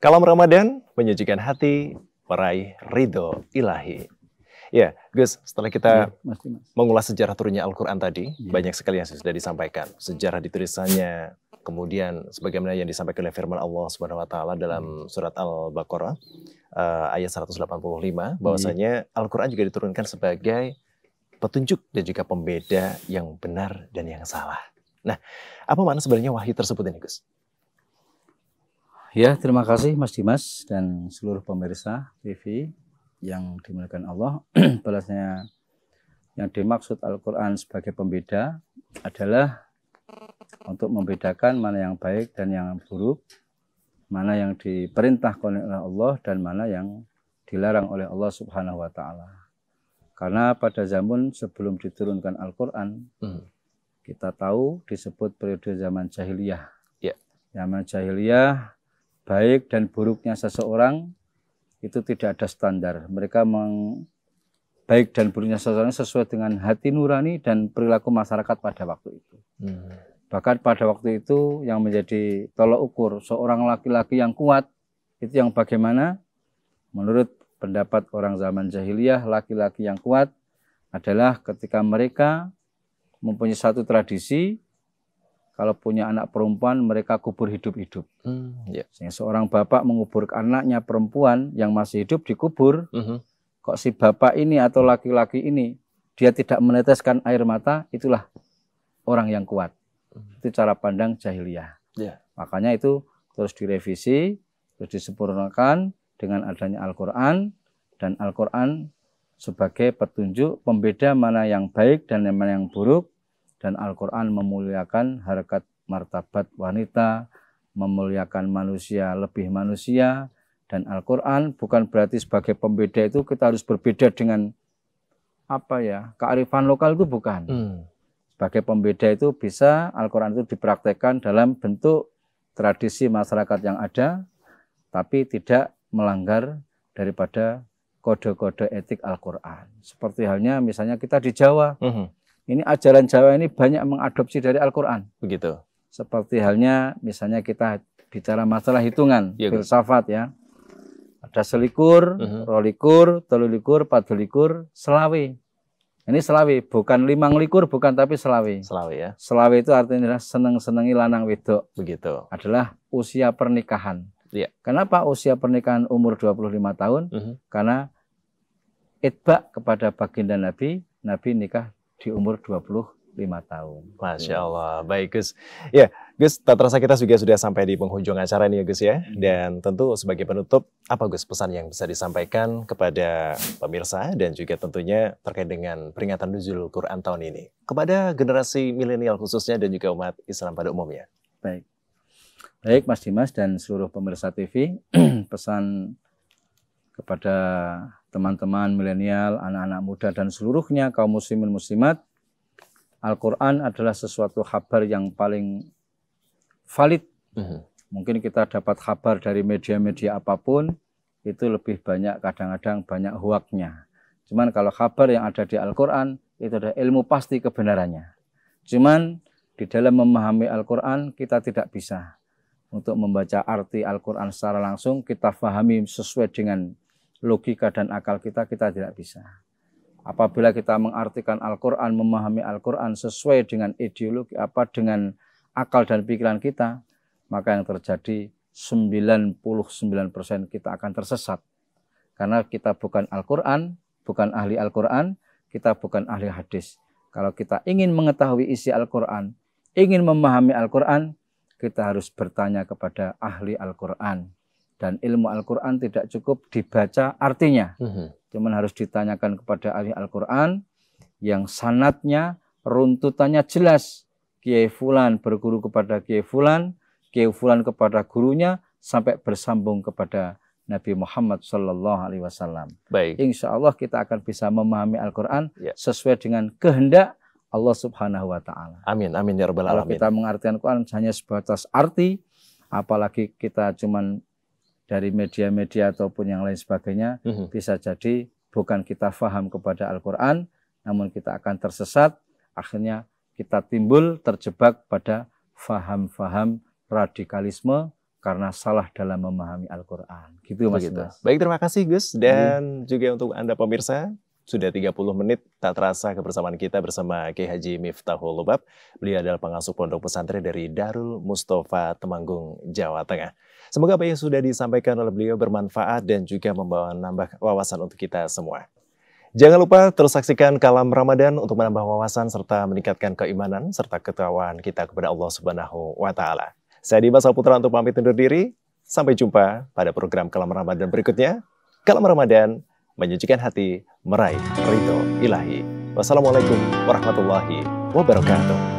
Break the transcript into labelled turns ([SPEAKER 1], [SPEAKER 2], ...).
[SPEAKER 1] Kalam Ramadan menyajikan hati meraih ridho ilahi. Ya, Gus, setelah kita mengulas sejarah turunnya Al-Quran tadi, banyak sekali yang sudah disampaikan. Sejarah ditulisannya, kemudian sebagaimana yang disampaikan oleh firman Allah Subhanahu wa taala dalam surat Al-Baqarah ayat 185, bahwasanya Al-Quran juga diturunkan sebagai petunjuk dan juga pembeda yang benar dan yang salah. Nah, apa makna sebenarnya wahyu tersebut ini, Gus?
[SPEAKER 2] Ya, terima kasih Mas Dimas dan seluruh pemirsa TV yang dimuliakan Allah. Balasnya yang dimaksud Al-Quran sebagai pembeda adalah untuk membedakan mana yang baik dan yang buruk, mana yang diperintahkan oleh Allah dan mana yang dilarang oleh Allah Subhanahu wa taala. Karena pada zaman sebelum diturunkan Al-Quran, kita tahu disebut periode zaman jahiliyah. Zaman jahiliyah, baik dan buruknya seseorang itu tidak ada standar. Mereka baik dan buruknya seseorang sesuai dengan hati nurani dan perilaku masyarakat pada waktu itu. Bahkan pada waktu itu yang menjadi tolok ukur seorang laki-laki yang kuat itu yang bagaimana? Menurut pendapat orang zaman jahiliyah, laki-laki yang kuat adalah ketika mereka mempunyai satu tradisi, kalau punya anak perempuan mereka kubur hidup-hidup. Seorang bapak mengubur anaknya perempuan yang masih hidup dikubur. Kok si bapak ini atau laki-laki ini dia tidak meneteskan air mata, itulah orang yang kuat. Itu cara pandang jahiliyah. Makanya itu terus direvisi, terus disempurnakan dengan adanya Al-Quran, dan Al-Quran sebagai petunjuk pembeda mana yang baik dan mana yang buruk. Dan Al-Quran memuliakan harkat martabat wanita, memuliakan manusia lebih manusia. Dan Al-Quran bukan berarti sebagai pembeda itu kita harus berbeda dengan kearifan lokal, itu bukan. Sebagai pembeda itu bisa Al-Quran itu dipraktekkan dalam bentuk tradisi masyarakat yang ada, tapi tidak melanggar daripada kode-kode etik Al-Quran. Seperti halnya misalnya kita di Jawa, ini ajaran Jawa ini banyak mengadopsi dari Al-Quran.
[SPEAKER 1] Begitu.
[SPEAKER 2] Seperti halnya misalnya kita bicara masalah hitungan, filsafat ya. Ada selikur, rolikur, telulikur, padulikur, selawe. Ini selawe, bukan 5 likur, bukan, tapi selawe.
[SPEAKER 1] Selawe ya.
[SPEAKER 2] Selawe itu artinya adalah seneng-senengi lanang wedok.
[SPEAKER 1] Begitu.
[SPEAKER 2] Adalah usia pernikahan. Kenapa usia pernikahan umur 25 tahun? Karena itba kepada baginda Nabi, Nabi nikah di umur 25 tahun.
[SPEAKER 1] Masya Allah. Baik, Gus. Ya, Gus, tak terasa kita juga sudah sampai di penghujung acara nih ya, Gus ya. Dan tentu sebagai penutup, apa Gus pesan yang bisa disampaikan kepada pemirsa dan juga tentunya terkait dengan peringatan Nuzul Quran tahun ini kepada generasi milenial khususnya dan juga umat Islam pada umumnya?
[SPEAKER 2] Baik Mas Dimas dan seluruh pemirsa TV, pesan kepada teman-teman milenial, anak-anak muda dan seluruhnya kaum muslimin muslimat, Al-Quran adalah sesuatu kabar yang paling valid. Mungkin kita dapat kabar dari media-media apapun, itu lebih banyak kadang-kadang banyak hoaknya. Cuman kalau kabar yang ada di Al-Quran, itu ada ilmu pasti kebenarannya. Cuman di dalam memahami Al-Quran, kita tidak bisa untuk membaca arti Al-Quran secara langsung, kita pahami sesuai dengan logika dan akal kita tidak bisa. Apabila kita mengartikan Al-Quran, memahami Al-Quran sesuai dengan ideologi dengan akal dan pikiran kita, maka yang terjadi 99% kita akan tersesat. Karena kita bukan Al-Quran, bukan ahli Al-Quran, kita bukan ahli hadis. Kalau kita ingin mengetahui isi Al-Quran, ingin memahami Al-Quran, kita harus bertanya kepada ahli Al-Quran. Dan ilmu Al-Quran tidak cukup dibaca artinya. Cuman harus ditanyakan kepada ahli Al-Quran yang sanadnya, runtutannya jelas. Kiai Fulan berguru kepada Kiai Fulan kepada gurunya, sampai bersambung kepada Nabi Muhammad SAW. Insya Allah kita akan bisa memahami Al-Quran sesuai dengan kehendak Allah Subhanahu wa Ta'ala.
[SPEAKER 1] Amin, amin ya Rabbal Alamin.
[SPEAKER 2] Kalau kita mengartikan Quran hanya sebatas arti, apalagi kita cuman dari media-media ataupun yang lain sebagainya, bisa jadi bukan kita faham kepada Al-Quran, namun kita akan tersesat, akhirnya kita timbul terjebak pada faham-faham radikalisme, karena salah dalam memahami Al-Quran. Gitu Mas.
[SPEAKER 1] Begitu. Baik, terima kasih Gus. Dan juga untuk Anda pemirsa, sudah 30 menit tak terasa kebersamaan kita bersama Kiai Haji Miftahul Lubab. Beliau adalah pengasuh pondok pesantren dari Darul Mustafa Temanggung, Jawa Tengah. Semoga apa yang sudah disampaikan oleh beliau bermanfaat dan juga membawa nambah wawasan untuk kita semua. Jangan lupa terus saksikan Kalam Ramadan untuk menambah wawasan serta meningkatkan keimanan serta ketakwaan kita kepada Allah Subhanahu wa Ta'ala. Saya Dimas Saputra untuk pamit undur diri. Sampai jumpa pada program Kalam Ramadan berikutnya. Kalam Ramadan, menyucikan hati, meraih ridho ilahi. Wassalamualaikum warahmatullahi wabarakatuh.